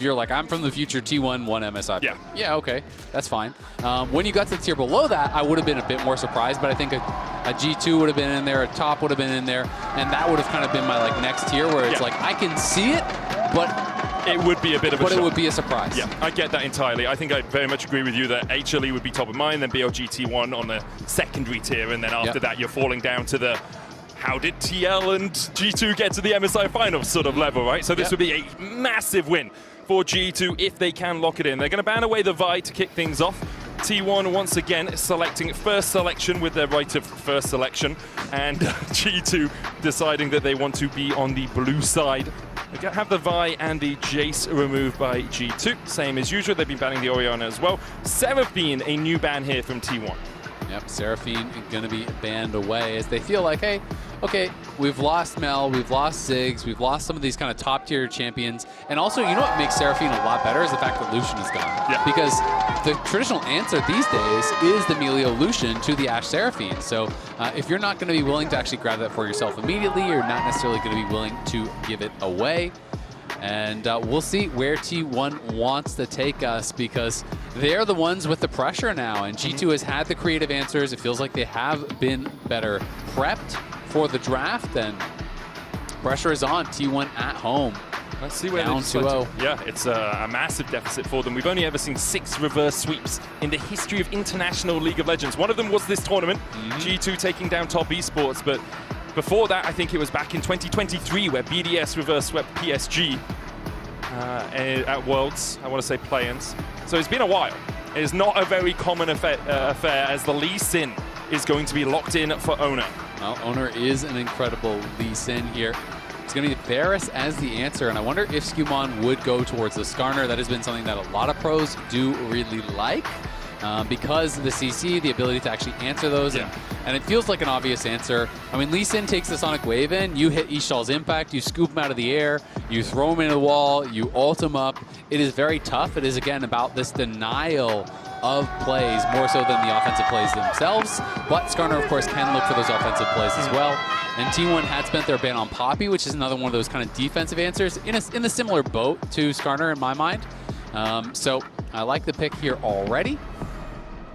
you're like, I'm from the future T1, 1 MSI. Yeah. Yeah, okay, that's fine. When you got to the tier below that, I would have been a bit more surprised, but I think a G2 would have been in there, a top would have been in there, and that would have kind of been my like next tier where it's like, I can see it, but it would be a bit of a shock. But it would be a surprise. Yeah, I get that entirely. I think I very much agree with you that HLE would be top of mind, then BLGT1 on the secondary tier, and then after that you're falling down to the how did TL and G2 get to the MSI finals sort of level, right? So this would be a massive win for G2 if they can lock it in. They're going to ban away the Vi to kick things off. T1 once again selecting first selection with their right of first selection, and G2 deciding that they want to be on the blue side. They have the Vi and the Jace removed by G2. Same as usual, they've been banning the Orianna as well. Seraphine, a new ban here from T1. Yep, Seraphine going to be banned away as they feel like, hey, okay, we've lost Mel, we've lost Ziggs, we've lost some of these kind of top-tier champions. And also, you know what makes Seraphine a lot better is the fact that Lucian is gone. Yeah. Because the traditional answer these days is the Melio Lucian to the Ashe Seraphine. So if you're not going to be willing to actually grab that for yourself immediately, you're not necessarily going to be willing to give it away. And we'll see where T1 wants to take us because they're the ones with the pressure now. And G2 has had the creative answers. It feels like they have been better prepped for the draft. And pressure is on. T1 at home. Let's see where down 2-0. Yeah, it's a massive deficit for them. We've only ever seen 6 reverse sweeps in the history of international League of Legends. One of them was this tournament, G2 taking down Top Esports, but before that, I think it was back in 2023 where BDS reverse swept PSG at Worlds, I want to say play-ins. So it's been a while. It is not a very common affair as the Lee Sin is going to be locked in for Oner. Well, Oner is an incredible Lee Sin here. It's going to be Varus as the answer, and I wonder if SkewMond would go towards the Skarner. That has been something that a lot of pros do really like. Because of the CC, the ability to actually answer those, and it feels like an obvious answer. I mean, Lee Sin takes the Sonic Wave in, you hit Ishal's impact, you scoop him out of the air, you throw him into the wall, you ult him up. It is very tough. It is, again, about this denial of plays, more so than the offensive plays themselves. But Skarner, of course, can look for those offensive plays as well. And T1 had spent their ban on Poppy, which is another one of those kind of defensive answers in the similar boat to Skarner in my mind. So I like the pick here already.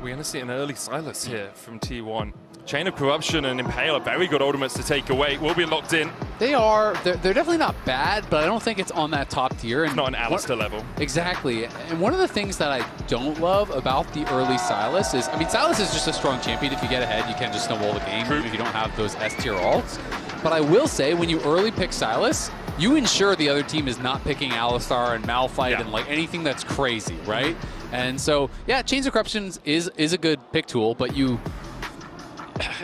We're going to see an early Sylas here from T1. Chain of Corruption and Impale are very good ultimates to take away. Will be locked in. They're definitely not bad, but I don't think it's on that top tier. It's not an Alistair level. Exactly. And one of the things that I don't love about the early Sylas is, I mean, Sylas is just a strong champion. If you get ahead, you can just snowball the game even if you don't have those S-tier ults. But I will say, when you early pick Sylas, you ensure the other team is not picking Alistar and Malphite and like anything that's crazy, right? And so, yeah, Chains of Corruptions is a good pick tool, but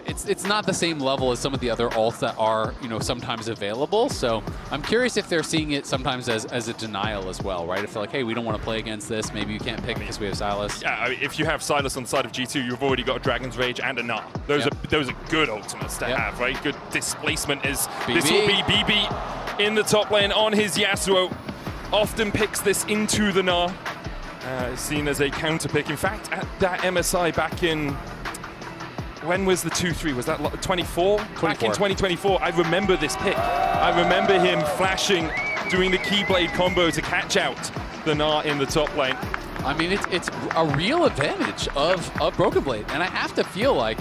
it's not the same level as some of the other ults that are, you know, sometimes available. So I'm curious if they're seeing it sometimes as a denial as well, right? If they're like, hey, we don't want to play against this, maybe you can't pick because we have Sylas. Yeah, I mean, if you have Sylas on the side of G2, you've already got a Dragon's Rage and a Gnar. Those are good ultimates to have, right? Good displacement is BB. This will be BB in the top lane on his Yasuo. Often picks this into the Gnar. Seen as a counter pick. In fact, at that MSI back in, when was the 2-3? Was that 24? Back in 2024, I remember this pick. I remember him flashing, doing the Keyblade combo to catch out the Gnar in the top lane. I mean, it's a real advantage of Broken Blade, and I have to feel like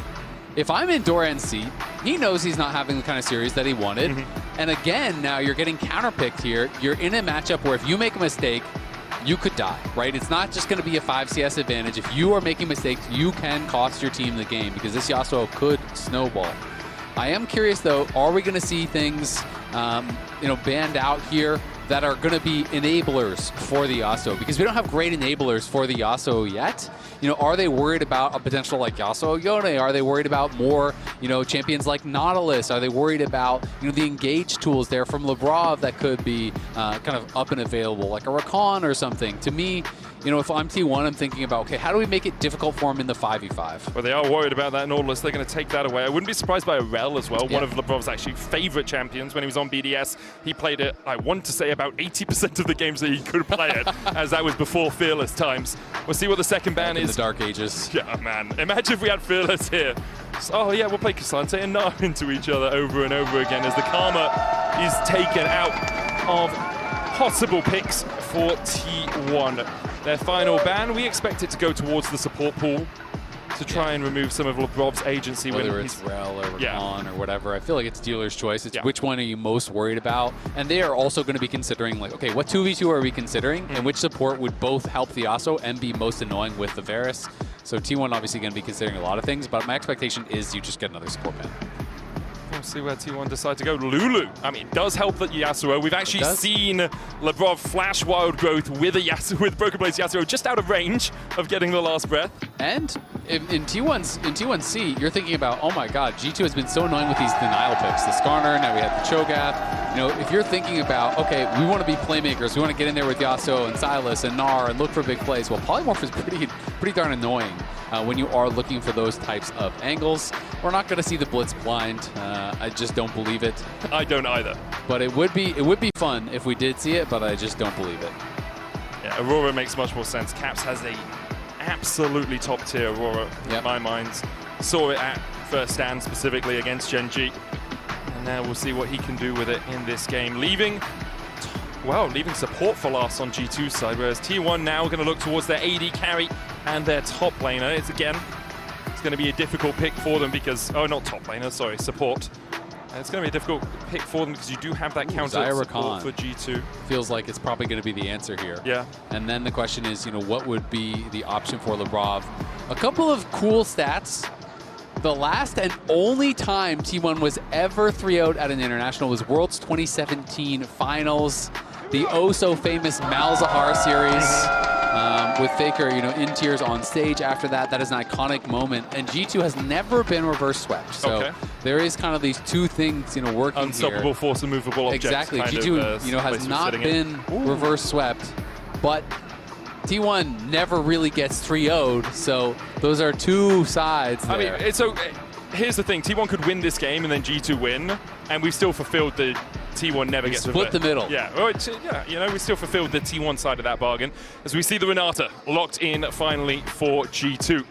if I'm in Doran's seat, he knows he's not having the kind of series that he wanted. And again, now you're getting counterpicked here. You're in a matchup where if you make a mistake, you could die, right? It's not just going to be a 5 CS advantage. If you are making mistakes, you can cost your team the game because this Yasuo could snowball. I am curious, though, are we going to see things, banned out here that are going to be enablers for the Yasuo? Because we don't have great enablers for the Yasuo yet. You know, are they worried about a potential like Yasuo Yone? Are they worried about more, champions like Nautilus? Are they worried about, the engage tools there from Labrov that could be kind of up and available, like a Rakan or something? To me, if I'm T1, I'm thinking about, okay, how do we make it difficult for him in the 5v5? Well, they are worried about that Nautilus. They're going to take that away. I wouldn't be surprised by Rel as well. One of Labrov's actually favorite champions when he was on BDS. He played it, I want to say, about 80% of the games that he could play it, as that was before Fearless times. We'll see what the second ban is. The Dark Ages. Yeah, man. Imagine if we had Fearless here. So, we'll play Cassante and Gnar into each other over and over again as the Karma is taken out of possible picks for T1. Their final ban, we expect it to go towards the support pool to try and remove some of Labrov's agency. Whether it's Rel or Rakan or whatever. I feel like it's dealer's choice. It's which one are you most worried about? And they are also going to be considering, like, okay, what 2v2 are we considering? And which support would both help the Yasuo and be most annoying with the Varus? So T1 obviously going to be considering a lot of things, but my expectation is you just get another support man. We'll see where T1 decide to go. Lulu. I mean, it does help that Yasuo. We've actually seen Labrov flash Wild Growth with a Yasuo, with Broken Blade's Yasuo just out of range of getting the last breath. And in T1C, you're thinking about, oh my god, G2 has been so annoying with these denial picks. The Skarner, now we have the Cho'Gath. You know, if you're thinking about, okay, we want to be playmakers, we want to get in there with Yasuo and Sylas and Gnar and look for big plays, well, Polymorph is pretty darn annoying. When you are looking for those types of angles. We're not going to see the Blitz blind. I just don't believe it. I don't either. But it would be fun if we did see it, but I just don't believe it. Yeah, Aurora makes much more sense. Caps has a absolutely top tier Aurora in my mind. Saw it at first stand specifically against Gen G. And now we'll see what he can do with it in this game. Leaving support for last on G2's side, whereas T1 now going to look towards their AD carry and their top laner. It's going to be a difficult pick for them because, oh, not top laner, sorry, support. It's going to be a difficult pick for them because you do have that counter support for G2. Feels like it's probably going to be the answer here. Yeah. And then the question is, you know, what would be the option for Labrov? A couple of cool stats. The last and only time T1 was ever 3-0'd at an international was Worlds 2017 Finals. The oh-so-famous Malzahar series with Faker, you know, in tears on stage after that. That is an iconic moment. And G2 has never been reverse swept. So there is kind of these two things, you know, working Unstoppable here. Force and movable objects. Exactly. G2, you know, has not been reverse swept. But T1 never really gets 3-0'd. So those are two sides there. I mean, so here's the thing. T1 could win this game and then G2 win. And we still fulfilled the T1 never gets split the middle. Yeah, well, you know, we still fulfilled the T1 side of that bargain as we see the Renata locked in finally for G2.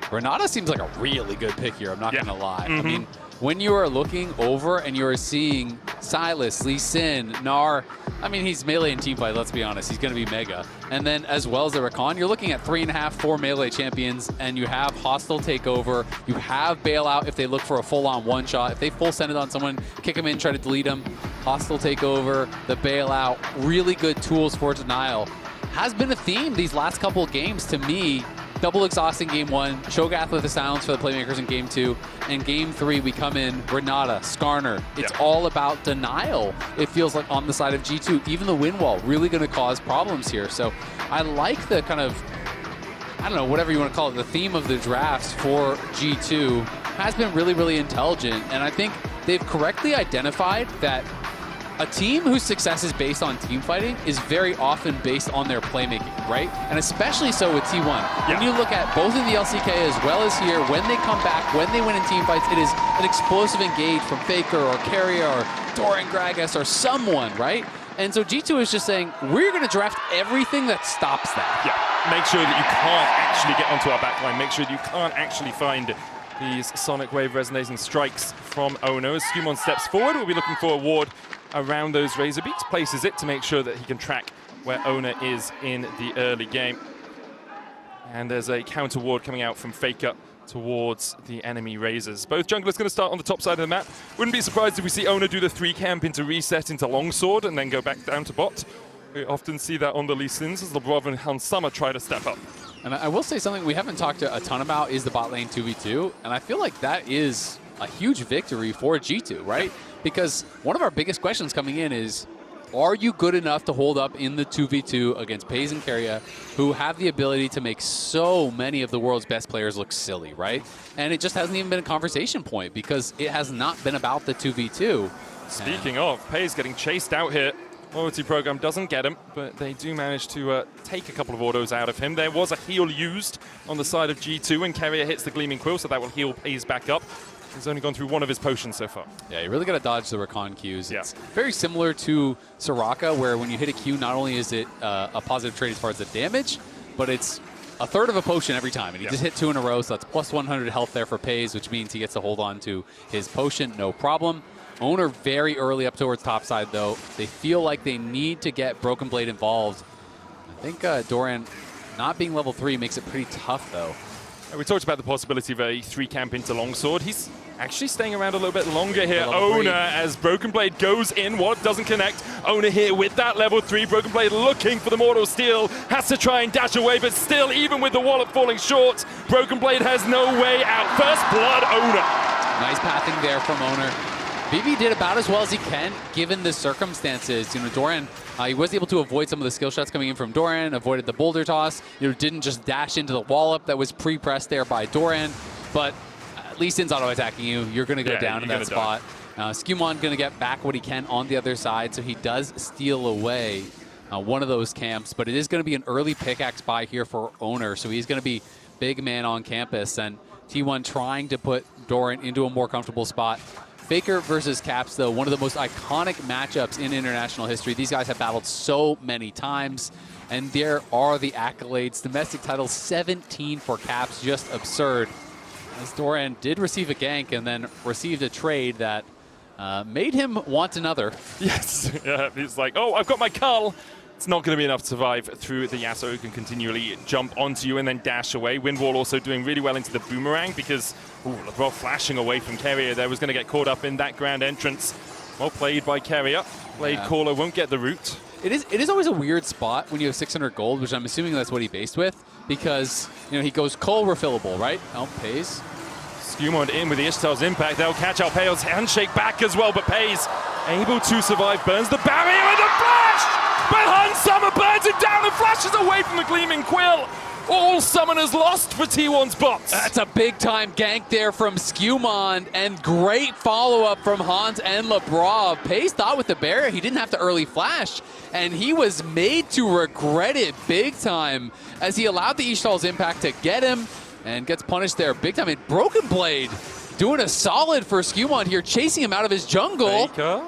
Renata seems like a really good pick here, I'm not going to lie. I mean, when you are looking over and you are seeing Sylas, Lee Sin, Gnar, I mean, he's melee and teamfight, let's be honest. He's going to be mega. And then as well as the Rakan, you're looking at 3.5, 4 melee champions, and you have hostile takeover. You have bailout if they look for a full-on one-shot. If they full send it on someone, kick him in, try to delete him. Hostile takeover, the bailout, really good tools for denial. Has been a theme these last couple of games to me. Double exhausting game 1, Cho'Gath with the silence for the playmakers in game 2, and game 3 we come in, Renata, Skarner. It's all about denial, it feels like, on the side of G2. Even the win wall really going to cause problems here. So I like the kind of, I don't know, whatever you want to call it, the theme of the drafts for G2 has been really, really intelligent. And I think they've correctly identified that a team whose success is based on team fighting is very often based on their playmaking, right? And especially so with T1. When you look at both in the LCK as well as here, when they come back, when they win in team fights, it is an explosive engage from Faker or Keria or Doran Gragas or someone, right? And so G2 is just saying, we're going to draft everything that stops that. Yeah, make sure that you can't actually get onto our backline. Make sure that you can't actually find these Sonic Wave resonating strikes from Oner. As SkewMond steps forward, we'll be looking for a ward around those Razor Beaks, places it to make sure that he can track where Oner is in the early game. And there's a counter ward coming out from Faker towards the enemy Razors. Both junglers going to start on the top side of the map. Wouldn't be surprised if we see Oner do the 3 camp into reset into longsword and then go back down to bot. We often see that on the Lee Sins as Labrov and Hansama try to step up. And I will say something we haven't talked a ton about is the bot lane 2v2, and I feel like that is a huge victory for G2, right? Because one of our biggest questions coming in is, are you good enough to hold up in the 2v2 against Peyz and Keria, who have the ability to make so many of the world's best players look silly, right? And it just hasn't even been a conversation point because it has not been about the 2v2. Speaking of, Peyz getting chased out here. Loyalty program doesn't get him, but they do manage to take a couple of autos out of him. There was a heal used on the side of G2, and Keria hits the Gleaming Quill, so that will heal Peyz back up. He's only gone through one of his potions so far. Yeah, you really got to dodge the Rakan Qs. It's very similar to Soraka, where when you hit a Q, not only is it a positive trade as far as the damage, but it's a third of a potion every time. And he just hit 2 in a row, so that's plus 100 health there for Peyz, which means he gets to hold on to his potion, no problem. Oner very early up towards top side, though. They feel like they need to get Broken Blade involved. I think Doran not being level 3 makes it pretty tough, though. We talked about the possibility of a 3-camp into Longsword. He's actually staying around a little bit longer here. Oner, as Broken Blade goes in, what doesn't connect. Oner here with that level 3. Broken Blade looking for the Mortal Steel. Has to try and dash away, but still, even with the wallop falling short, Broken Blade has no way out. First blood, Oner. Nice pathing there from Oner. BB did about as well as he can, given the circumstances. You know, Doran, he was able to avoid some of the skill shots coming in from Doran, avoided the boulder toss, you know, didn't just dash into the wallop that was pre-pressed there by Doran, but at least Sin's auto-attacking you. You're going to go down in that spot. SkewMond going to get back what he can on the other side, so he does steal away one of those camps, but it is going to be an early pickaxe buy here for Oner, so he's going to be big man on campus, and T1 trying to put Doran into a more comfortable spot. Faker versus Caps, though, one of the most iconic matchups in international history. These guys have battled so many times, and there are the accolades. Domestic title 17 for Caps, just absurd. As Doran did receive a gank and then received a trade that made him want another. Yes, he's like, oh, I've got my Cull. It's not going to be enough to survive through the Yasuo, who can continually jump onto you and then dash away. Windwall also doing really well into the boomerang because Labrov flashing away from Keria there was going to get caught up in that grand entrance. Well played by Keria. Blade Caller won't get the root. It is always a weird spot when you have 600 gold, which I'm assuming that's what he based with, because you know he goes Cole refillable, right? Oh, Peyz. SkewMond in with the Ishtar's impact. They'll catch out Peyz handshake back as well, but Peyz able to survive, burns the barrier and the flash! But Hun Summer burns it down and flashes away from the Gleaming Quill. All summoners lost for T1's bots. That's a big-time gank there from SkewMond, and great follow-up from Hans and Labrov. Peyz thought with the barrier he didn't have to early flash, and he was made to regret it big time as he allowed the Ishtal's impact to get him and gets punished there big time. And Broken Blade doing a solid for SkewMond here, chasing him out of his jungle. Faker.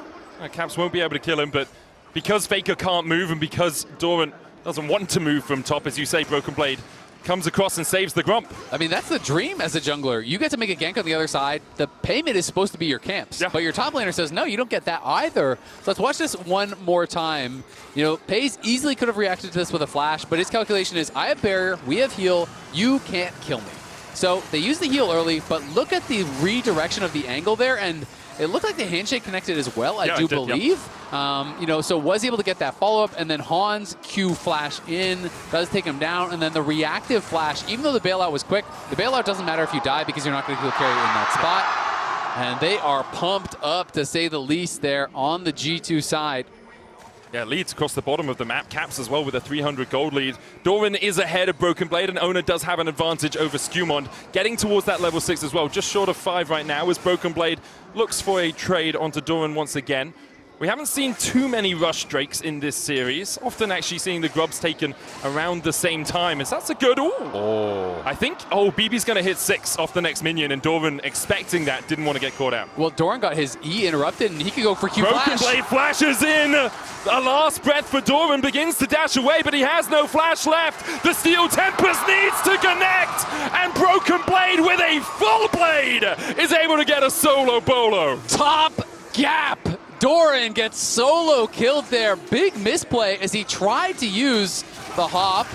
Caps won't be able to kill him, but because Faker can't move and because Doran doesn't want to move from top, as you say, Broken Blade comes across and saves the Grump. I mean, that's the dream as a jungler. You get to make a gank on the other side. The payment is supposed to be your camps. But your top laner says, no, you don't get that either. So let's watch this one more time. You know, Peyz easily could have reacted to this with a flash, but his calculation is, I have barrier, we have heal, you can't kill me. So they use the heal early, but look at the redirection of the angle there, and it looked like the handshake connected as well, I do believe. You know, so was able to get that follow-up, and then Hans Q flash in, does take him down, and then the reactive flash, even though the bailout was quick, the bailout doesn't matter if you die because you're not going to kill Keria in that spot. And they are pumped up, to say the least, there on the G2 side. Yeah, leads across the bottom of the map. Caps as well with a 300 gold lead. Doran is ahead of Broken Blade, and Oner does have an advantage over SkewMond, getting towards that level 6 as well. Just short of 5 right now as Broken Blade looks for a trade onto Doran once again. We haven't seen too many rush Drakes in this series, often actually seeing the grubs taken around the same time. Is that's a good, I think, BB's going to hit 6 off the next minion, and Doran, expecting that, didn't want to get caught out. Well, Doran got his E interrupted, and he could go for Q Broken flash. Blade flashes in. A last breath for Doran, begins to dash away, but he has no flash left. The Steel Tempest needs to connect, and Broken Blade with a full blade is able to get a solo bolo. Top gap. Doran gets solo killed there. Big misplay as he tried to use the hop.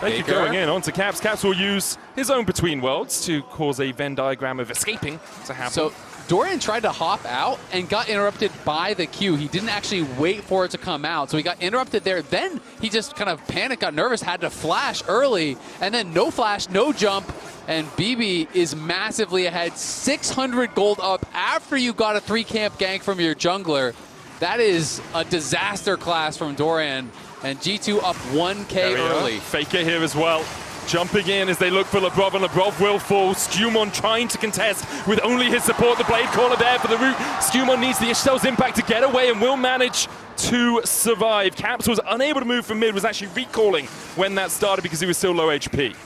Faker going in onto Caps. Caps will use his own Between Worlds to cause a Venn diagram of escaping to happen. So Doran tried to hop out and got interrupted by the Q. He didn't actually wait for it to come out, so he got interrupted there. Then he just kind of panicked, got nervous, had to flash early, and then no flash, no jump, and BB is massively ahead, 600 gold up after you got a 3-camp gank from your jungler. That is a disaster class from Doran, and G2 up 1K early. Faker here as well. Jumping in as they look for Labrov, and Labrov will fall. SkewMond trying to contest with only his support. The Blade Caller there for the root. SkewMond needs the Ishtal's impact to get away and will manage to survive. Caps was unable to move from mid, was actually recalling when that started because he was still low HP.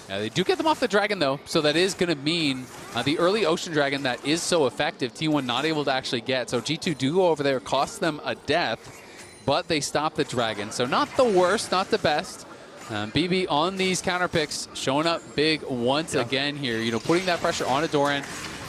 Yeah, they do get them off the dragon, though, so that is going to mean the early Ocean Dragon that is so effective, T1 not able to actually get. So G2 do go over there, cost them a death, but they stop the dragon. So not the worst, not the best. BB on these counter picks, showing up big once again here. You know, putting that pressure on Doran.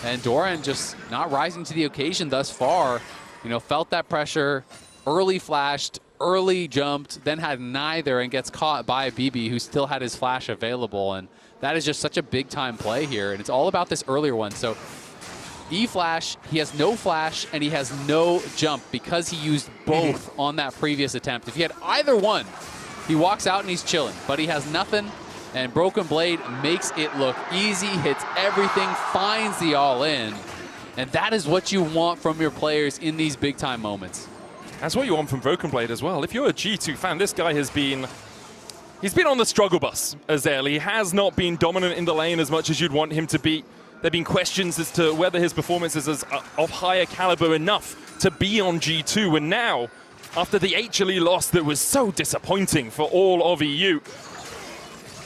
And Doran just not rising to the occasion thus far. You know, felt that pressure, early flashed, early jumped, then had neither and gets caught by BB, who still had his flash available. And that is just such a big time play here. And it's all about this earlier one. So E-flash, he has no flash and he has no jump because he used both on that previous attempt. If he had either one, he walks out and he's chilling, but he has nothing. And Broken Blade makes it look easy, hits everything, finds the all-in. And that is what you want from your players in these big-time moments. That's what you want from Broken Blade as well. If you're a G2 fan, this guy has been... He's been on the struggle bus as early. He has not been dominant in the lane as much as you'd want him to be. There have been questions as to whether his performance is of higher caliber enough to be on G2. And now, after the HLE loss that was so disappointing for all of EU,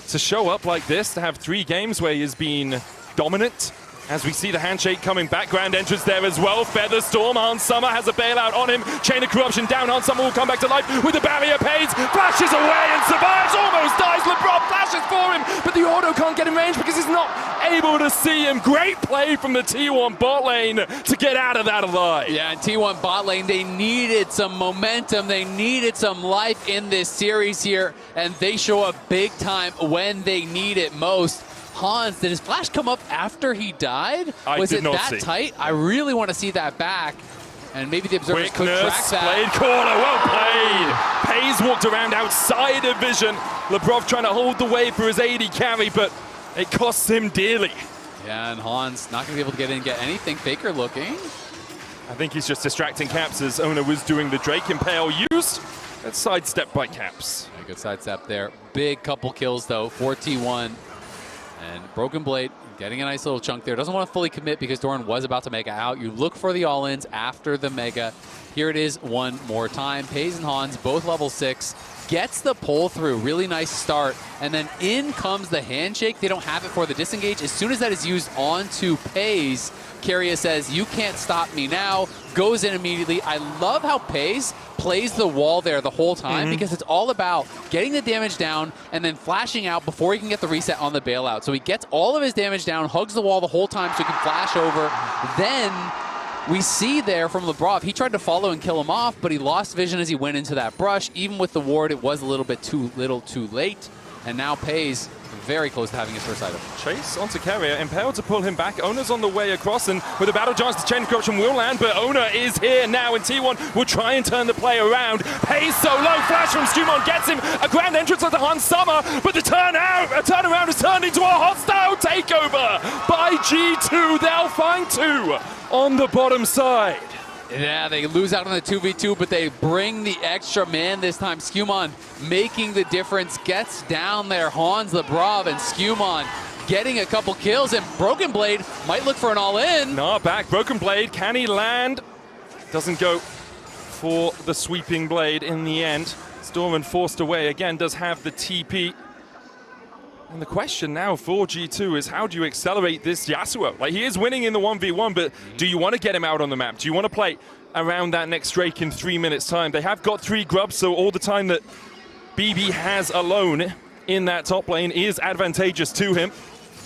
to show up like this, to have 3 games where he has been dominant, as we see the handshake coming back, grand entrance there as well. Featherstorm, Hans Summer has a bailout on him. Chain of Corruption down, Hans Summer will come back to life with the barrier. Peyz flashes away and survives, almost dies. Labrov flashes for him, but the auto can't get in range because he's not able to see him. Great play from the T1 bot lane to get out of that alive. Yeah, and T1 bot lane, they needed some momentum. They needed some life in this series here, and they show up big time when they need it most. Hans, did his flash come up after he died? Was it that tight? I really want to see that back. And maybe the observers could track that. Blade corner, well played. Peyz walked around outside of vision. Labrov trying to hold the way for his AD carry, but it costs him dearly. Yeah, and Hans not going to be able to get in and get anything. Faker looking. I think he's just distracting Caps as Oner was doing the Drake Impale use. That's sidestepped by Caps. Yeah, good sidestep there. Big couple kills, though, for T1. And Broken Blade getting a nice little chunk there. Doesn't want to fully commit because Doran was about to mega out. You look for the all-ins after the mega. Here it is one more time. Peyz and Hans, both level 6. Gets the pull through. Really nice start. And then in comes the handshake. They don't have it for the disengage. As soon as that is used onto Peyz, Keria says, you can't stop me now. Goes in immediately. I love how Peyz plays the wall there the whole time because it's all about getting the damage down and then flashing out before he can get the reset on the bailout. So he gets all of his damage down, hugs the wall the whole time so he can flash over. Then we see there from Labrov, he tried to follow and kill him off, but he lost vision as he went into that brush. Even with the ward, it was a little bit too late. And now Peyz very close to having his first item. Chase onto Keria, impaled to pull him back. Oner's on the way across, and with a battle chance, the Chain of Corruption will land, but Oner is here now, and T1 will try and turn the play around. Peyz so low, flash from SkewMond gets him. A grand entrance onto Hans Summer, but the turnaround is turned into a hostile takeover by G2. They'll find 2 on the bottom side. Yeah, they lose out on the 2v2, but they bring the extra man this time. SkewMond making the difference, gets down there. Hans, Labrov, and SkewMond getting a couple kills, and Broken Blade might look for an all-in. Gnar back, Broken Blade, can he land? Doesn't go for the sweeping blade in the end. Doran forced away, again does have the TP. And the question now for G2 is, how do you accelerate this Yasuo? Like, he is winning in the 1v1, but do you want to get him out on the map? Do you want to play around that next Drake in 3 minutes time? They have got 3 grubs, so all the time that BB has alone in that top lane is advantageous to him.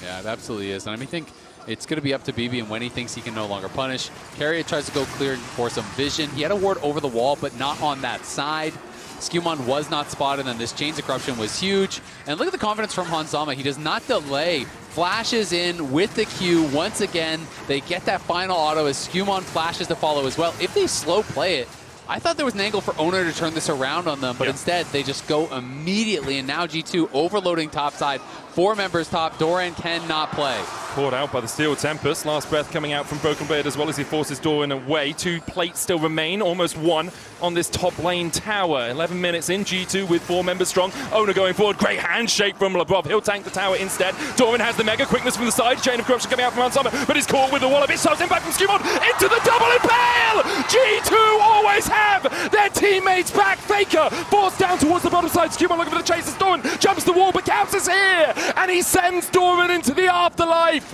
Yeah, it absolutely is. And I think it's going to be up to BB and when he thinks he can no longer punish. Keria tries to go clear for some vision. He had a ward over the wall, but not on that side. SkewMond was not spotted, and this Chains of Corruption was huge. And look at the confidence from Hans Summer. He does not delay. Flashes in with the Q. Once again, they get that final auto as SkewMond flashes to follow as well. If they slow play it, I thought there was an angle for Oner to turn this around on them, but instead they just go immediately, and now G2 overloading top side. 4 members top. Doran cannot play. Caught out by the Steel Tempest. Last breath coming out from Broken Blade as well as he forces Doran away. 2 plates still remain, almost 1 on this top lane tower. 11 minutes in, G2 with 4 members strong. Oner going forward. Great handshake from Labrov. He'll tank the tower instead. Doran has the mega quickness from the side. Chain of Corruption coming out from Hans Summer, but he's caught with the wall of it. Shoves him back from SkewMond into the double impale! G2 always have their teammates back. Faker forced down towards the bottom side. SkewMond looking for the chase. Doran jumps the wall, but Caps is here, and he sends Doran into the afterlife.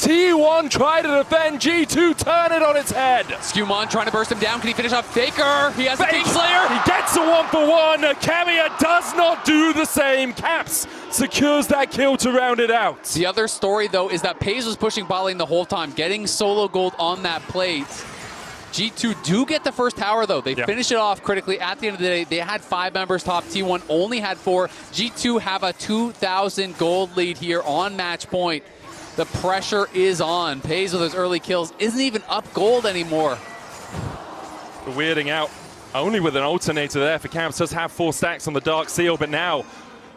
T1 try to defend, G2 turn it on its head. SkewMond trying to burst him down. Can he finish off Faker? He has a Kingslayer. He gets a 1-for-1. Keria does not do the same. Caps secures that kill to round it out. The other story, though, is that Peyz was pushing bot lane the whole time, getting solo gold on that plate. G2 do get the first tower, though. They finish it off critically. At the end of the day, they had 5 members top. T1 only had 4. G2 have a 2,000 gold lead here on match point. The pressure is on. Peyz with those early kills isn't even up gold anymore. The weirding out only with an alternator there for Caps. Does have 4 stacks on the Dark Seal, but now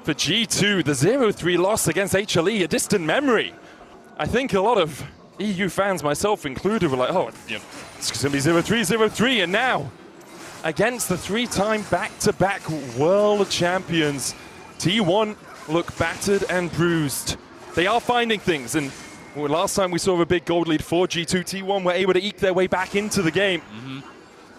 for G2, the 0-3 loss against HLE, a distant memory. I think a lot of EU fans, myself included, were like, oh, it's going to be 0-3, 0-3, and now against the 3-time back-to-back world champions, T1 look battered and bruised. They are finding things, and last time we saw a big gold lead for G2, T1 were able to eke their way back into the game.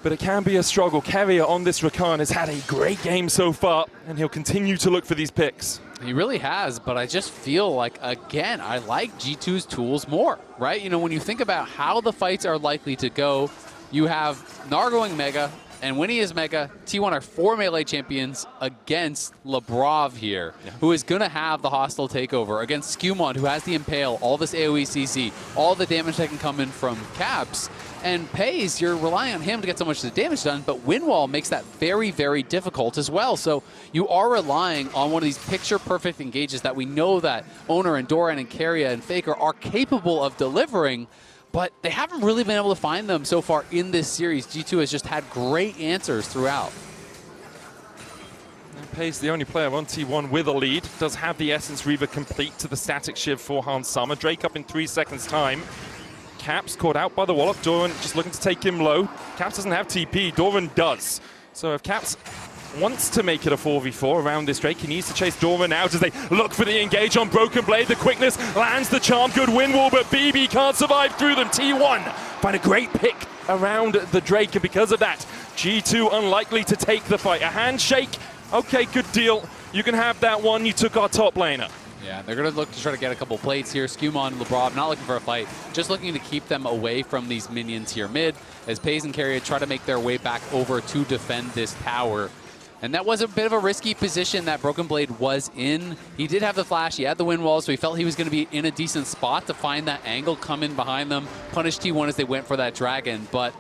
But it can be a struggle. Keria on this Rakan has had a great game so far, and he'll continue to look for these picks. He really has, but I just feel like, again, I like G2's tools more, right? You know, when you think about how the fights are likely to go, you have Gnar going Mega, and when he is Mega, T1 are 4 melee champions against Labrov here, who is going to have the hostile takeover, against SkewMond, who has the Impale, all this AoE CC, all the damage that can come in from Caps. And Peyz, you're relying on him to get so much of the damage done, but Windwall makes that very, very difficult as well. So you are relying on one of these picture-perfect engages that we know that Oner and Doran and Keria and Faker are capable of delivering, but they haven't really been able to find them so far in this series. G2 has just had great answers throughout. Peyz, the only player on T1 with a lead, does have the Essence Reaver complete to the static shiv for Hans Summer. Drake up in 3 seconds' time. Caps caught out by the Wallop. Doran just looking to take him low. Caps doesn't have TP, Doran does. So if Caps wants to make it a 4v4 around this Drake, he needs to chase Doran out as they look for the engage on Broken Blade. The quickness lands the charm, good wind wall, but BB can't survive through them. T1 find a great pick around the Drake, and because of that, G2 unlikely to take the fight. A handshake, okay, good deal. You can have that one, you took our top laner. Yeah, they're going to look to try to get a couple plates here. SkewMond and Labrov not looking for a fight, just looking to keep them away from these minions here mid, as Peyz and Keria try to make their way back over to defend this tower. And that was a bit of a risky position that Broken Blade was in. He did have the flash, he had the wind wall, so he felt he was going to be in a decent spot to find that angle, come in behind them, punish T1 as they went for that dragon. But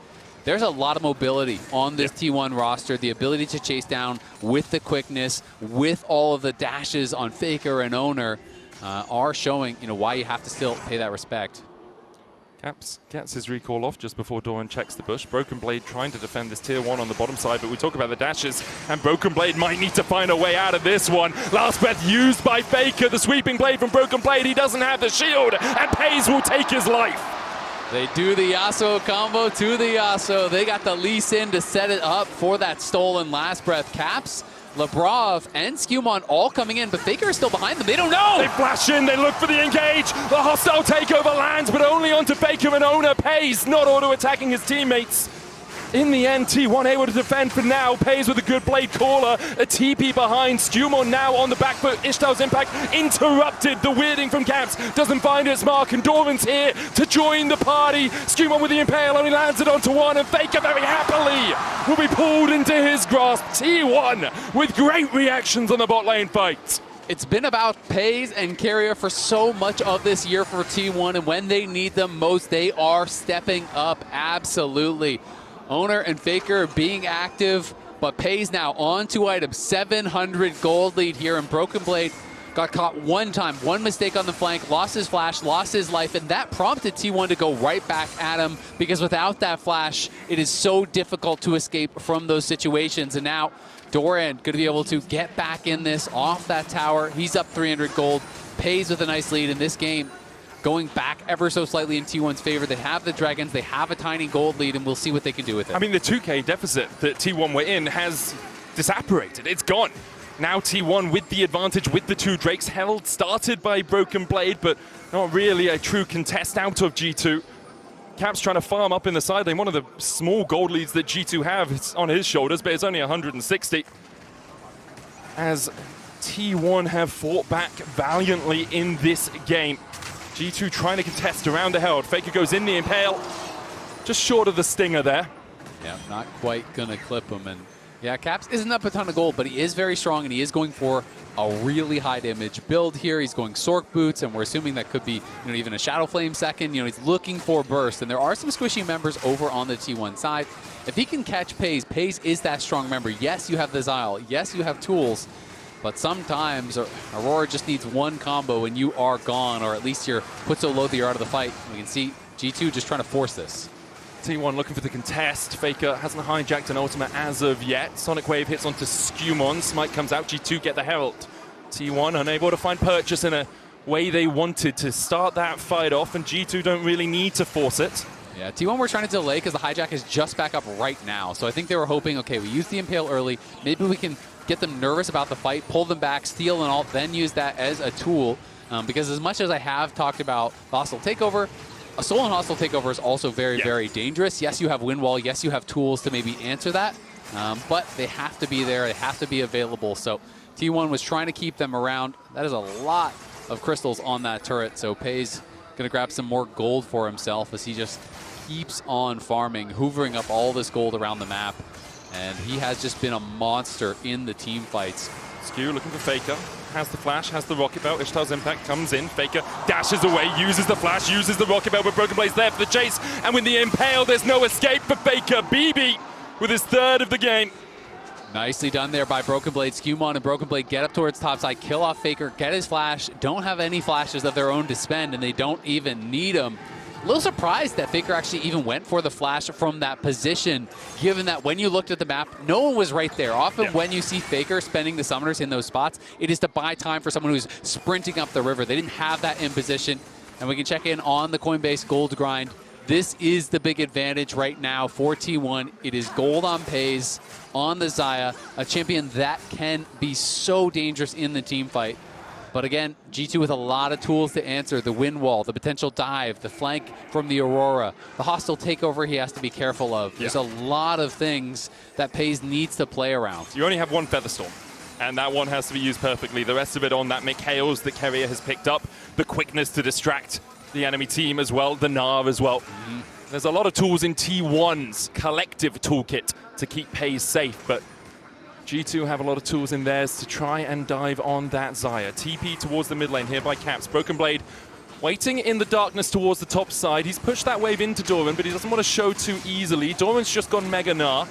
there's a lot of mobility on this T1 roster. The ability to chase down with the quickness, with all of the dashes on Faker and Oner are showing, you know, why you have to still pay that respect. Caps gets his recall off just before Doran checks the bush. Broken Blade trying to defend this tier 1 on the bottom side, but we talk about the dashes, and Broken Blade might need to find a way out of this one. Last breath used by Faker, the sweeping blade from Broken Blade. He doesn't have the shield, and Peyz will take his life. They do the Yasuo combo to the Yasuo. They got the Lee Sin to set it up for that stolen last breath. Caps, Labrov, and SkewMond all coming in, but Faker is still behind them. They don't know! They flash in, they look for the engage. The hostile takeover lands, but only onto Faker and Oner. Peyz not auto-attacking his teammates. In the end, T1 able to defend for now. Peyz with a good blade caller. A TP behind. SkewMond now on the back foot. Ishtal's impact interrupted. The weirding from Caps doesn't find its mark, and Doran's here to join the party. SkewMond with the impale only lands it onto one, and Faker very happily will be pulled into his grasp. T1 with great reactions on the bot lane fight. It's been about Peyz and Keria for so much of this year for T1, and when they need them most, they are stepping up. Absolutely. Oner and Faker being active, but Peyz now on 2 items, 700 gold lead here, and Broken Blade got caught one time, one mistake on the flank, lost his flash, lost his life, and that prompted T1 to go right back at him, because without that flash, it is so difficult to escape from those situations. And now Doran going to be able to get back in this off that tower. He's up 300 gold. Peyz with a nice lead in this game, going back ever so slightly in T1's favor. They have the dragons, they have a tiny gold lead, and we'll see what they can do with it. I mean, the 2K deficit that T1 were in has disapparated. It's gone. Now T1 with the advantage, with the 2 Drakes held, started by Broken Blade, but not really a true contest out of G2. Caps trying to farm up in the side lane. One of the small gold leads that G2 have is on his shoulders, but it's only 160. As T1 have fought back valiantly in this game. G2 trying to contest around the Herald. Faker goes in the Impale. Just short of the Stinger there. Yeah, not quite going to clip him. And yeah, Caps isn't up a ton of gold, but he is very strong, and he is going for a really high damage build here. He's going Sork Boots, and we're assuming that could be even a Shadow Flame second. He's looking for burst, and there are some squishy members over on the T1 side. If he can catch Peyz, Peyz is that strong member. Yes, you have the Xayah. Yes, you have tools, but sometimes Aurora just needs one combo, and you are gone, or at least you're put so low that you're out of the fight. We can see G2 just trying to force this. T1 looking for the contest. Faker hasn't hijacked an ultimate as of yet. Sonic Wave hits onto SkewMond. Smite comes out. G2 get the Herald. T1 unable to find purchase in a way they wanted to start that fight off, and G2 don't really need to force it. Yeah, T1 were trying to delay because the hijack is just back up right now. So I think they were hoping, okay, we use the Impale early. Maybe we can get them nervous about the fight, pull them back, steal and alt, then use that as a tool. Because as much as I have talked about hostile takeover, a stolen hostile takeover is also very, very dangerous. Yes, you have wind wall. Yes, you have tools to maybe answer that. But they have to be there. They have to be available. So T1 was trying to keep them around. That is a lot of crystals on that turret. So Peyz going to grab some more gold for himself as he just keeps on farming, hoovering up all this gold around the map. And he has just been a monster in the team fights. Skew looking for Faker. Has the flash, has the rocket belt. Ishtar's impact comes in. Faker dashes away, uses the flash, uses the rocket belt, but Broken Blade's there for the chase. And with the Impale, there's no escape for Faker. BB with his third of the game. Nicely done there by Broken Blade. SkewMond and Broken Blade get up towards topside, kill off Faker, get his flash. Don't have any flashes of their own to spend, and they don't even need them. A little surprised that Faker actually even went for the flash from that position, given that when you looked at the map, no one was right there. Often when you see Faker spending the summoners in those spots, it is to buy time for someone who's sprinting up the river. They didn't have that in position, and we can check in on the Coinbase gold grind. This is the big advantage right now for T1. It is gold on Peyz, on the Xayah, a champion that can be so dangerous in the team fight. But again, G2 with a lot of tools to answer. The wind wall, the potential dive, the flank from the Aurora, the hostile takeover he has to be careful of. There's a lot of things that Peyz needs to play around. You only have one Featherstorm, and that one has to be used perfectly. The rest of it on that Mikhails that Keria has picked up, the quickness to distract the enemy team as well, the Gnar as well. There's a lot of tools in T1's collective toolkit to keep Peyz safe, but G2 have a lot of tools in theirs to try and dive on that Xayah. TP towards the mid lane here by Caps. Broken Blade waiting in the darkness towards the top side. He's pushed that wave into Doran, but he doesn't want to show too easily. Doran's just gone Mega Gnar.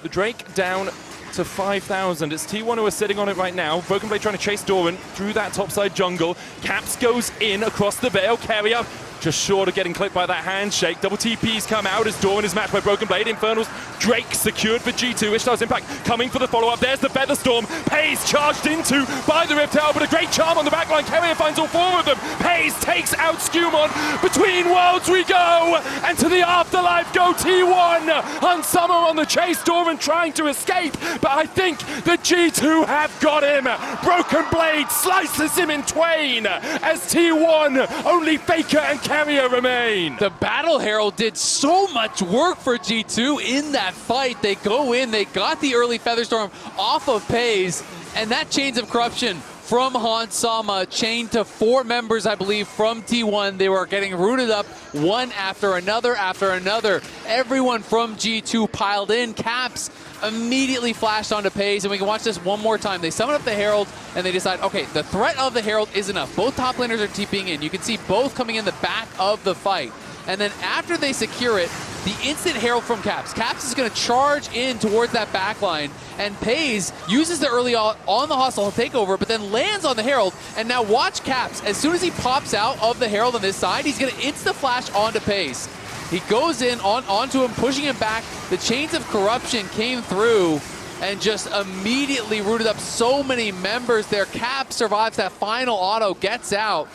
The Drake down to 5,000. It's T1 who are sitting on it right now. Broken Blade trying to chase Doran through that topside jungle. Caps goes in across the veil. Keria just short of getting clipped by that handshake. Double TPs come out as Doran is matched by Broken Blade. Infernals, Drake secured for G2. Ishtar's impact coming for the follow-up. There's the Featherstorm. Peyz charged into by the Rift Tower, but a great charm on the backline. Keria finds all four of them. Peyz takes out SkewMond. Between worlds we go, and to the afterlife go T1. On Summer on the chase. Doran trying to escape, but I think the G2 have got him. Broken Blade slices him in twain as T1, only Faker and Keria remain. The Battle Herald did so much work for G2 in that fight. They go in, they got the early Featherstorm off of Peyz, and that Chains of Corruption from Han Sama chained to 4 members, I believe, from T1. They were getting rooted up one after another after another. Everyone from G2 piled in. Caps immediately flashed onto Peyz, and we can watch this one more time. They summon up the Herald, and they decide, okay, the threat of the Herald is enough. Both top laners are TPing in. You can see both coming in the back of the fight. And then after they secure it, the instant Herald from Caps. Caps is going to charge in towards that backline, and Peyz uses the early on the hostile takeover, but then lands on the Herald. And now watch Caps. As soon as he pops out of the Herald on this side, he's going to insta-flash onto Peyz. He goes in onto him, pushing him back. The Chains of Corruption came through and just immediately rooted up so many members there. Cap survives that final auto, gets out,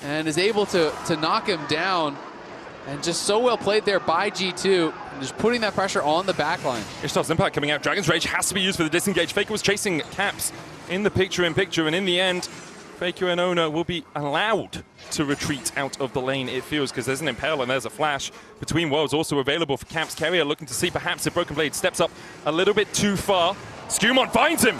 and is able to knock him down. And just so well played there by G2, and just putting that pressure on the backline. Ishtar's impact coming out. Dragon's Rage has to be used for the disengage. Faker was chasing Caps in the picture-in-picture, and in the end, Faker and Oner will be allowed to retreat out of the lane, it feels, because there's an Impale and there's a flash. Between Worlds also available for Caps. Keria looking to see perhaps if Broken Blade steps up a little bit too far. SkewMond finds him.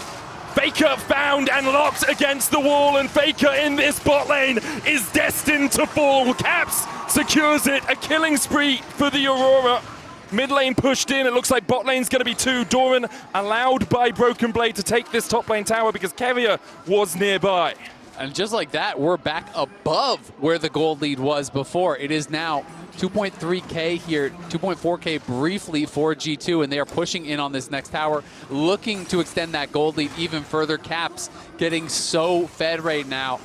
Faker found and locked against the wall, and Faker in this bot lane is destined to fall. Caps secures it, a killing spree for the Aurora. Mid lane pushed in, it looks like bot lane's going to be 2. Doran allowed by Broken Blade to take this top lane tower because Keria was nearby. And just like that, we're back above where the gold lead was before. It is now 2.3K here, 2.4K briefly for G2, and they are pushing in on this next tower, looking to extend that gold lead even further. Caps getting so fed right now.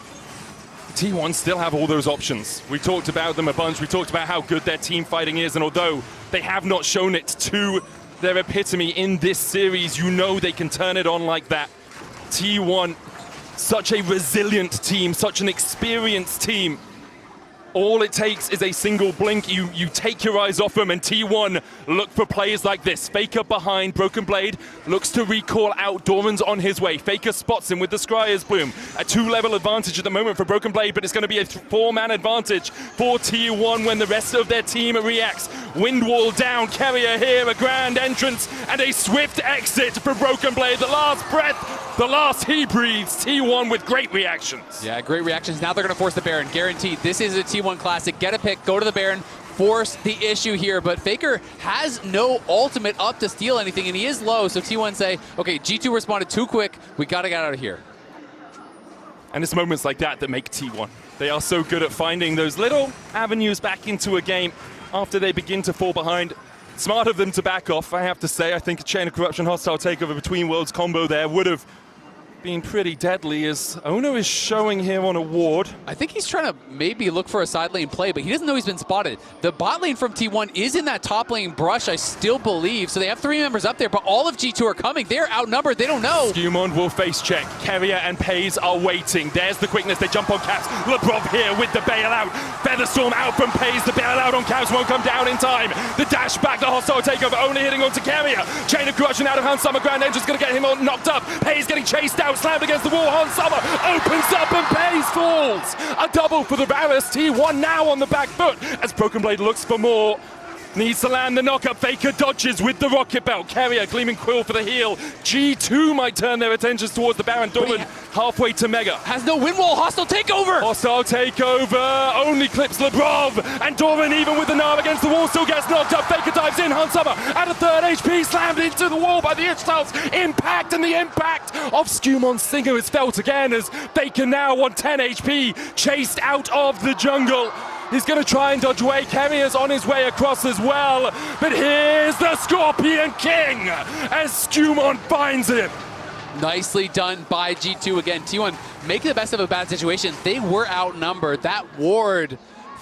T1 still have all those options. We talked about them a bunch. We talked about how good their team fighting is, and although they have not shown it to their epitome in this series, you know they can turn it on like that. T1, such a resilient team, such an experienced team. All it takes is a single blink. You take your eyes off them, and T1 look for players like this. Faker behind, Broken Blade looks to recall out. Doran's on his way. Faker spots him with the Scryer's Bloom. A 2-level advantage at the moment for Broken Blade, but it's going to be a 4-man advantage for T1 when the rest of their team reacts. Wind wall down, Keria here, a grand entrance, and a swift exit for Broken Blade. The last breath, the last he breathes. T1 with great reactions. Yeah, great reactions. Now they're going to force the Baron. Guaranteed. This is a T1 classic. Get a pick, go to the Baron, force the issue here. But Faker has no ultimate up to steal anything, and he is low. So T1 say, okay, G2 responded too quick. We got to get out of here. And it's moments like that that make T1. They are so good at finding those little avenues back into a game after they begin to fall behind. Smart of them to back off, I have to say. I think a Chain of Corruption hostile takeover between worlds combo there would have been pretty deadly, as Oner is showing here on a ward. I think he's trying to maybe look for a side lane play, but he doesn't know he's been spotted. The bot lane from T1 is in that top lane brush, I still believe. So they have 3 members up there, but all of G2 are coming. They're outnumbered. They don't know. SkewMond will face check. Keria and Peyz are waiting. There's the quickness. They jump on Caps. Labrov here with the bailout. Featherstorm out from Peyz. The bailout on Caps won't come down in time. The dash back, the hostile takeover only hitting onto Keria. Chain of Corruption out of hand. Summer Grand Entrance going to get him all knocked up. Peyz getting chased out, slammed against the wall. Han Summer opens up and Peyz falls. A double for the Varus. T1 now on the back foot as Broken Blade looks for more. Needs to land the knockup. Faker dodges with the rocket belt. Keria, Gleaming Quill for the heal. G2 might turn their attentions towards the Baron. Doran halfway to Mega. Has no wind wall. Hostile takeover. Hostile takeover. Only clips Labrov. And Doran, even with the Gnar against the wall, still gets knocked up. Faker dives in. Han Summer at a 3rd HP. Slammed into the wall by the Ishtal's impact. And the impact of SkewMond's Singer is felt again as Faker now on 10 HP. Chased out of the jungle. He's going to try and dodge away. Keria's on his way across as well. But here's the Scorpion King as SkewMond finds him. Nicely done by G2 again. T1 making the best of a bad situation. They were outnumbered. That ward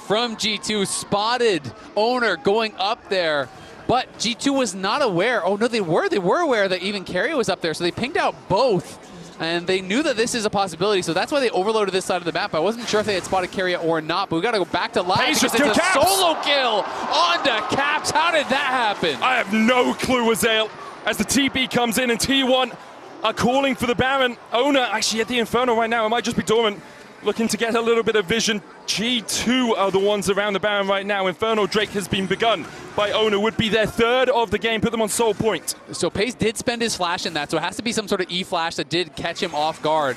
from G2 spotted Oner going up there. But G2 was not aware. Oh, no, they were. They were aware that even Keria was up there. So they pinged out both. And they knew that this is a possibility, so that's why they overloaded this side of the map. I wasn't sure if they had spotted Keria or not, but we got to go back to live Peyz because it's a solo kill onto Caps. How did that happen? I have no clue, Azale, as the TP comes in and T1 are calling for the Baron. Oner actually at the Inferno right now. It might just be Doran looking to get a little bit of vision. G2 are the ones around the Baron right now. Inferno Drake has been begun by Oner. Would be their 3rd of the game. Put them on soul point. So Peyz did spend his flash in that, so it has to be some sort of E-flash that did catch him off guard.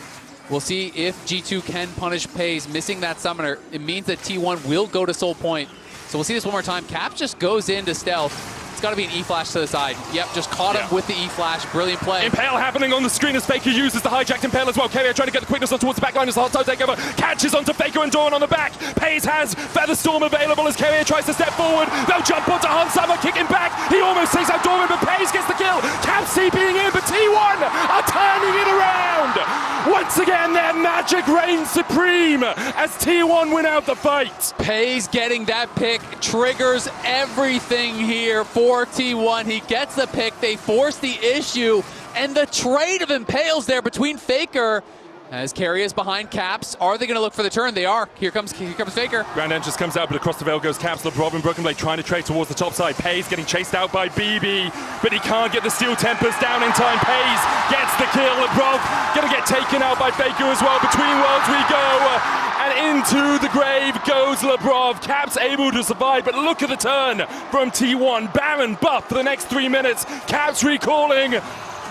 We'll see if G2 can punish Peyz. Missing that summoner, it means that T1 will go to soul point. So we'll see this one more time. Cap just goes into stealth. Got to be an E-flash to the side. Yep, just caught him with the E-flash. Brilliant play. Impale happening on the screen as Faker uses the hijacked Impale as well. Keria trying to get the quickness on towards the back line as the hostile takeover catches onto Faker and Doran on the back. Peyz has Featherstorm available as Keria tries to step forward. They'll jump onto Han Summer, kicking back. He almost takes out Doran, but Peyz gets the kill. Caps being in, but T1 are turning it around. Once again, their magic reigns supreme as T1 win out the fight. Peyz getting that pick triggers everything here for T1. He gets the pick, they force the issue, and the trade of Impales there between Faker as Keria's behind Caps. Are they going to look for the turn? They are. Here comes Faker. Grand Entrance comes out, but across the veil goes Caps. Labrov and Broken Blade trying to trade towards the top side. Peyz getting chased out by BB, but he can't get the Steel Tempest down in time. Peyz gets the kill. Labrov going to get taken out by Faker as well. Between worlds we go, and into the grave goes Labrov. Caps able to survive, but look at the turn from T1. Baron buff for the next 3 minutes. Caps recalling.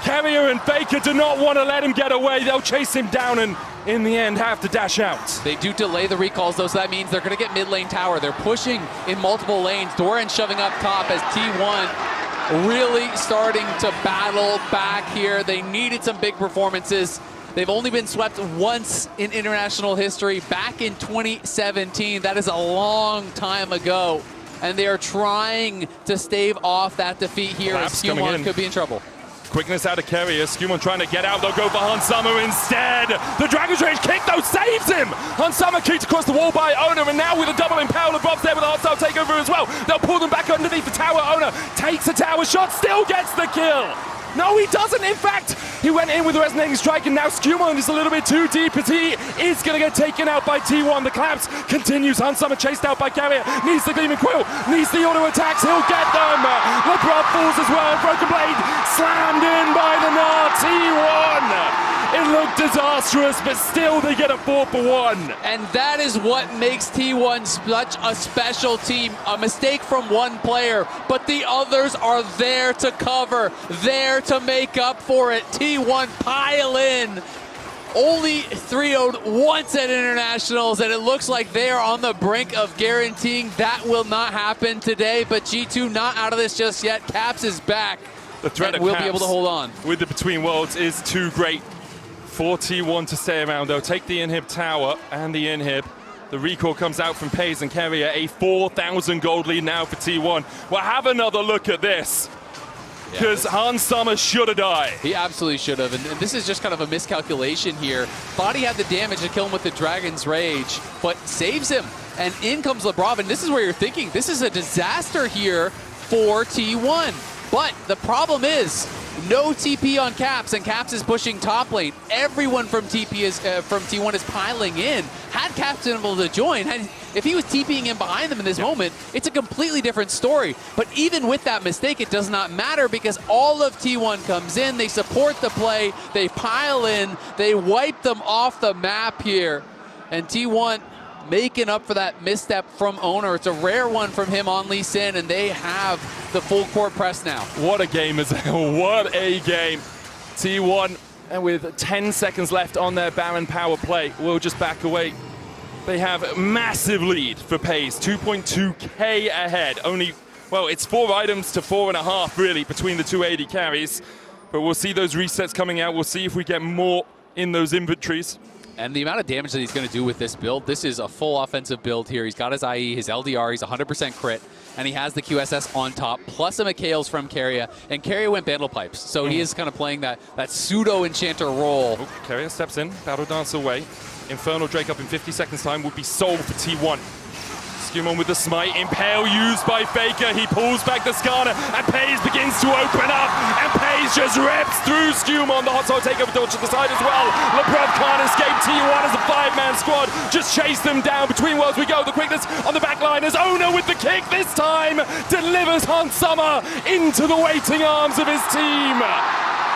Keria and Faker do not want to let him get away. They'll chase him down and in the end have to dash out. They do delay the recalls though, so that means they're going to get mid lane tower. They're pushing in multiple lanes. Doran shoving up top as T1 really starting to battle back here. They needed some big performances. They've only been swept once in international history, back in 2017. That is a long time ago. And they are trying to stave off that defeat here as SkewMond could be in trouble. Quickness out of Keria. SkewMond trying to get out. They'll go for Hansama instead. The Dragon's Rage kick, though, saves him. Hansama kicked across the wall by Oner, and now with a double impaler, Labrov's there with a hostile takeover as well. They'll pull them back underneath the tower. Oner takes a tower shot, still gets the kill. No, he doesn't. In fact, he went in with a resonating strike, and now SkewMond is a little bit too deep, as he is going to get taken out by T1. The collapse continues. Hansama chased out by Keria. Needs the Gleaming Quill. Needs the auto attacks. He'll get them. Labrov falls as well. Broken Blade slammed in by the Gnar. T1. It looked disastrous, but still they get a 4-for-1. And that is what makes T1 such a special team. A mistake from one player, but the others are there to cover, there to make up for it. T1 pile in. Only 3-0'd once at internationals, and it looks like they are on the brink of guaranteeing that will not happen today. But G2 not out of this just yet. Caps is back. The threat will be able to hold on. With the Between Worlds is too great for T1 to stay around. They'll take the inhib tower and the inhib. The recall comes out from Peyz and Keria. A 4,000 gold lead now for T1. Well, have another look at this. Because Hansama should have died. He absolutely should have. And this is just kind of a miscalculation here. Thought he had the damage to kill him with the Dragon's Rage, but saves him. And in comes Labrov. And this is where you're thinking, this is a disaster here for T1. But the problem is, no TP on Caps, and Caps is pushing top lane. Everyone from T1 is piling in. Had Caps been able to join, if he was TPing in behind them in this moment, it's a completely different story. But even with that mistake, it does not matter because all of T1 comes in, they support the play, they pile in, they wipe them off the map here. And T1 making up for that misstep from Oner. It's a rare one from him on Lee Sin, and they have the full court press now. What a game, what a game. T1, and with 10 seconds left on their Baron power play, will just back away. They have a massive lead for Peyz, 2.2k ahead. Only, well, it's 4 items to 4.5 really between the two AD carries. But we'll see those resets coming out. We'll see if we get more in those inventories. And the amount of damage that he's going to do with this build, this is a full offensive build here. He's got his IE, his LDR, he's 100% crit, and he has the QSS on top, plus some Mikhails from Keria, and Keria went Bandle Pipes, so he is kind of playing that pseudo-enchanter role. Oh, Keria steps in, Battle Dance away. Infernal Drake up in 50 seconds time would be sold for T1. SkewMond with the smite, Impale used by Faker, he pulls back the Skarner, and Peyz begins to open up, and Peyz just rips through SkewMond. The hostile takeover dodge to the side as well. Labrov can't escape. T1 as a 5-man squad, just chase them down. Between worlds we go, the quickness on the back line as Oner with the kick this time delivers Hansama into the waiting arms of his team.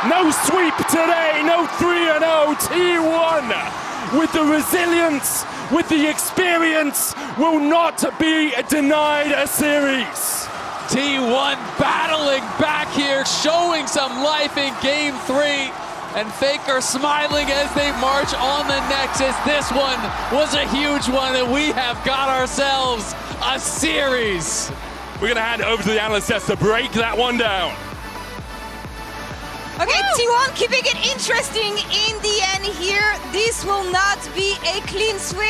No sweep today, no 3-0. T1 with the resilience, with the experience, will not be denied a series. T1 battling back here, showing some life in Game 3. And Faker smiling as they march on the Nexus. This one was a huge one, and we have got ourselves a series. We're going to hand it over to the analyst desk to break that one down. Okay, T1 keeping it interesting in the end here. This will not be a clean sweep.